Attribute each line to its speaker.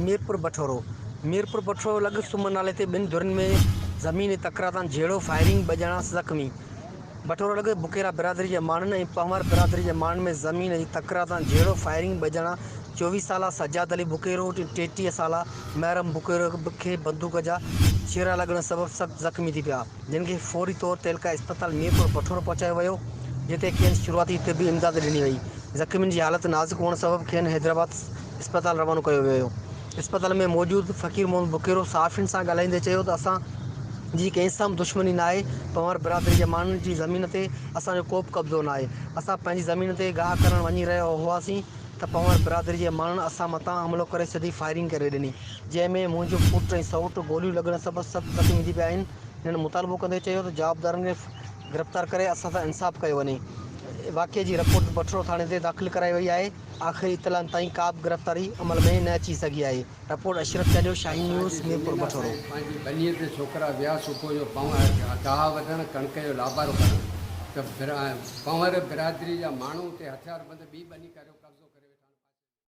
Speaker 1: मीरपुर बठोरो लॻ सुमन नाले ते ॿिनि धुरनि में ज़मीनी तकरार झेड़ो फायरिंग ॿ ॼणा ज़ख़्मी। बठोरो लॻ बुकेरा बिरादरी जे माण्हुनि ऐं पंवर बिरादरी जे माण्हुनि में ज़मीन जी तकरार झेड़ो फायरिंग ॿ ॼणा 24 साला सजाद अली बुकेरो 33 साला महरम बुकेरो खे बंदूक जा छेड़ा लॻण सबबि सख़्तु ज़ख़्मी थी पिया, जिन खे फौरी तौर ते इलाक़ाई इस्पताल मीरपुर बठोरो पहुचायो वियो, जिते खेनि शुरूआती तिबी इमदाद ॾिनी वई। ज़ख़्मियुनि जी हालत नाज़ुक हुअण सबबि खेनि हैदराबाद इस्पताल रवानो कयो वियो। इस्पताल में मौजूदु फ़कीर मोहम्मद बुकेरो सहाफ़ियुनि सां ॻाल्हाईंदे चयो त असां जी कंहिं सां बि दुश्मनी न आहे। पंवर बिरादरी जे माण्हुनि जी ज़मीन ते असांजो को बि कब्ज़ो न आहे। असां पंहिंजी ज़मीन ते गाह करणु वञी रहिया हुआसीं त पंवर बिरादरी जे माण्हुनि असां मथां हमिलो करे सिधी फायरिंग करे ॾिनी, जंहिंमें मुंहिंजो पुटु ऐं सौटु गोलियूं लॻण सबबि सख़्तु ज़ख़्मी थी पिया आहिनि। हिननि मुतालबो कंदे चयो त जवाबदारनि खे गिरफ़्तार करे असां सां इंसाफ़ कयो वञे। वाक़िए जी रिपोर्ट बठोरो थाणे ते दाख़िल कराई वई आहे। आख़िरी इतलाउनि ताईं का बि गिरफ़्तारी अमल में न अची सघी आहे। रिपोर्ट अशरफ चालियो, शाहीन न्यूज़, मीरपुर बठोरो।
Speaker 2: पंहिंजी बनीअ ते छोकिरा विया सुबुह जो गाह वढणु कणिक जो लाबारो करणु त पंवर बिरादरी जा माण्हू हुते हथियार बंदि ॿी बनी करियो।